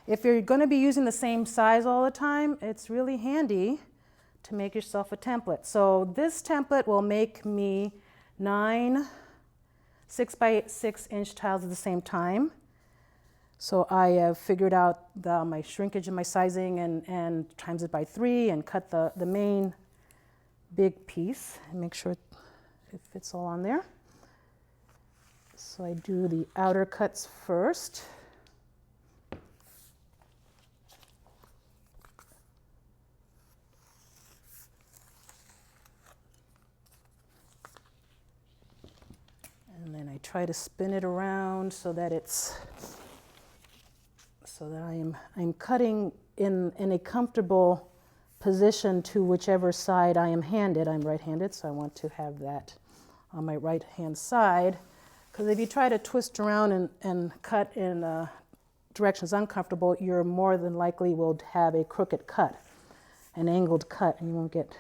if you're going to be using the same size all the time, it's really handy to make yourself a template. So this template will make me 9 6x6" tiles at the same time. So I have figured out my shrinkage and my sizing and times it by 3 and cut the main big piece and make sure it fits all on there. So I do the outer cuts first. And then I try to spin it around so that I'm cutting in a comfortable position to whichever side I am handed. I'm right-handed, so I want to have that on my right-hand side. Because if you try to twist around and cut in directions uncomfortable, you're more than likely will have a crooked cut, an angled cut, and you won't get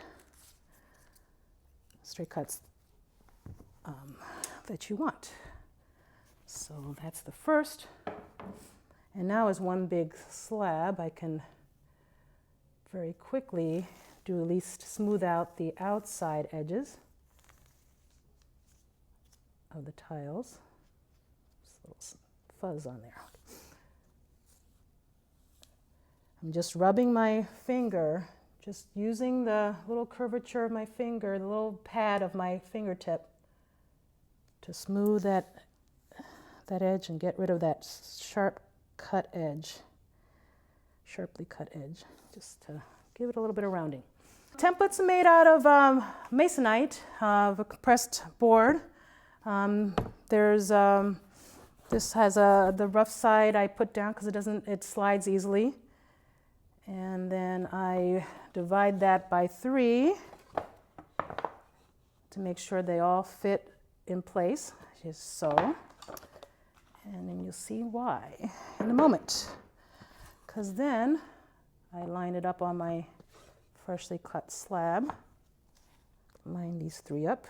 straight cuts that you want. So that's the first. And now as one big slab, I can very quickly do at least smooth out the outside edges of the tiles. Just a little fuzz on there. I'm just rubbing my finger, just using the little curvature of my finger, the little pad of my fingertip to smooth that edge and get rid of that sharply cut edge, just to give it a little bit of rounding. Templates are made out of masonite, of a compressed board. This has the rough side I put down because it slides easily. And then I divide that by 3 to make sure they all fit in place, just so. And then you'll see why in a moment. Because then I line it up on my freshly cut slab. Line these 3 up.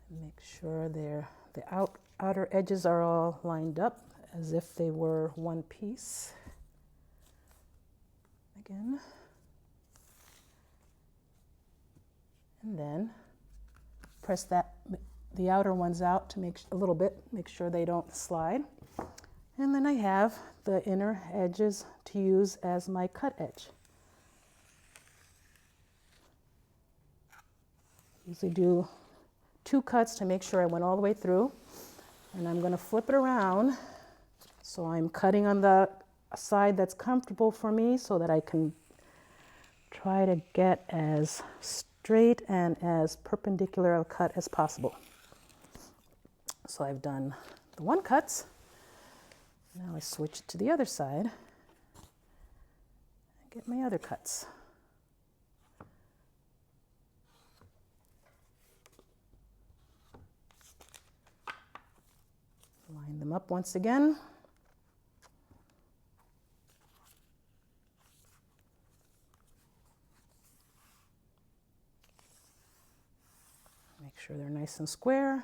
Make sure the outer edges are all lined up as if they were one piece. Again. And then press the outer ones out to make sure they don't slide. And then I have the inner edges to use as my cut edge. Usually do 2 cuts to make sure I went all the way through. And I'm going to flip it around so I'm cutting on the side that's comfortable for me so that I can try to get as straight and as perpendicular a cut as possible. So I've done the 1 cuts. Now I switch to the other side and get my other cuts. Line them up once again. Make sure they're nice and square.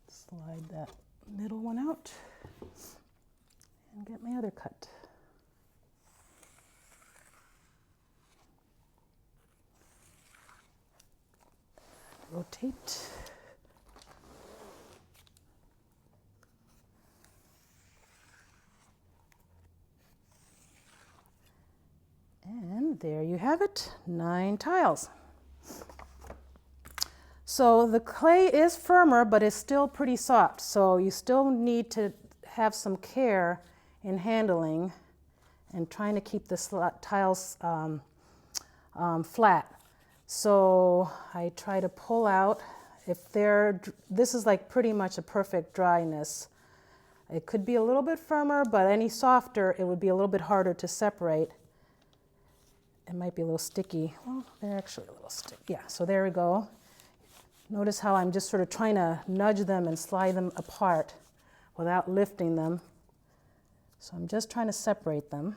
Slide that middle one out and get my other cut. Rotate. And there you have it, 9 tiles. So the clay is firmer, but it's still pretty soft. So you still need to have some care in handling and trying to keep the tiles flat. So I try to pull out. This is like pretty much a perfect dryness. It could be a little bit firmer, but any softer, it would be a little bit harder to separate. It might be a little sticky. Well, they're actually a little sticky. Yeah, so there we go. Notice how I'm just sort of trying to nudge them and slide them apart without lifting them. So I'm just trying to separate them.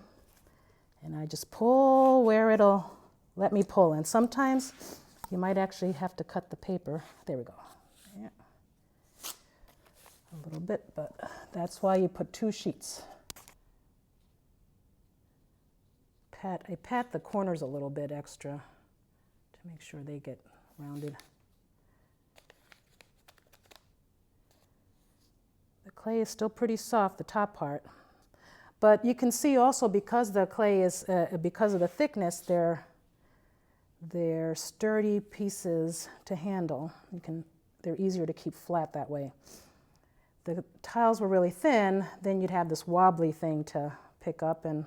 And I just pull where it'll let me pull. And sometimes You might actually have to cut the paper. There we go. Yeah. A little bit, but that's why you put 2 sheets. I pat the corners a little bit extra to make sure they get rounded. The clay is still pretty soft, the top part. But you can see also because the clay is, because of the thickness, they're sturdy pieces to handle. They're easier to keep flat that way. If the tiles were really thin, then you'd have this wobbly thing to pick up and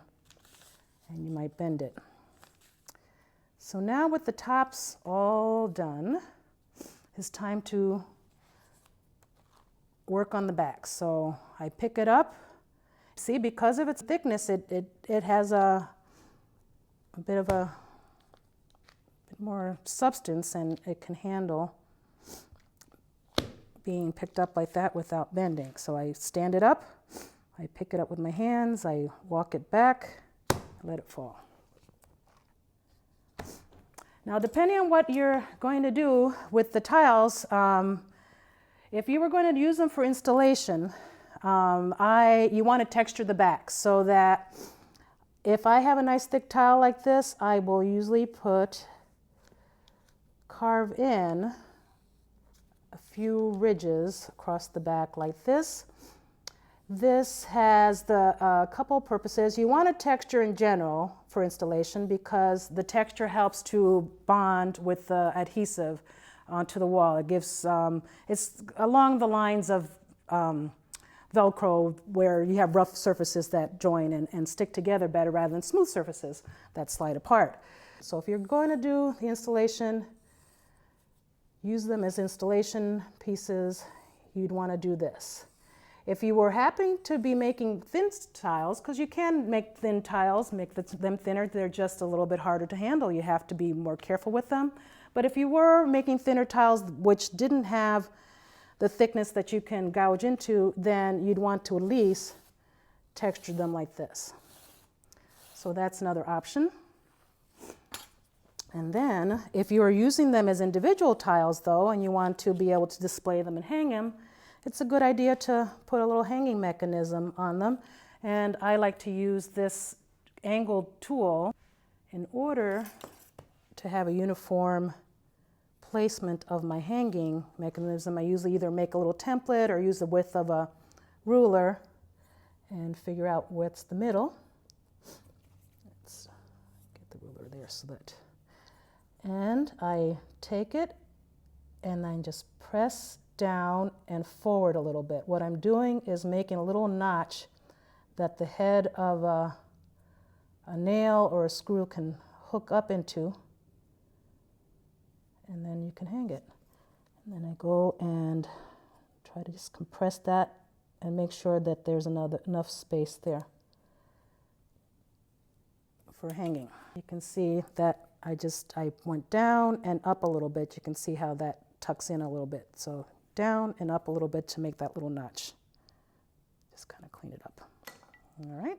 you might bend it. So now with the tops all done, it's time to work on the back. So I pick it up. See, because of its thickness, it has a bit more substance, and it can handle being picked up like that without bending. So I stand it up, I pick it up with my hands, I walk it back, let it fall. Now, depending on what you're going to do with the tiles, if you were going to use them for installation, you want to texture the back so that if I have a nice thick tile like this, I will usually carve in a few ridges across the back like this. This has a couple purposes. You want a texture in general for installation because the texture helps to bond with the adhesive onto the wall. It gives, it's along the lines of Velcro, where you have rough surfaces that join and stick together better rather than smooth surfaces that slide apart. So if you're going to do the installation, use them as installation pieces, you'd want to do this. If you were happy to be making thin tiles, because you can make thin tiles, make them thinner, they're just a little bit harder to handle. You have to be more careful with them. But if you were making thinner tiles which didn't have the thickness that you can gouge into, then you'd want to at least texture them like this. So that's another option. And then if you are using them as individual tiles though, and you want to be able to display them and hang them, it's a good idea to put a little hanging mechanism on them. And I like to use this angled tool in order to have a uniform placement of my hanging mechanism. I usually either make a little template or use the width of a ruler and figure out what's the middle. Let's get the ruler there so that, and I take it and I just press down and forward a little bit. What I'm doing is making a little notch that the head of a nail or a screw can hook up into, and then you can hang it. And then I go and try to just compress that and make sure that there's enough space there for hanging. You can see that I went down and up a little bit. You can see how that tucks in a little bit. So down and up a little bit to make that little notch. Just kind of clean it up. All right.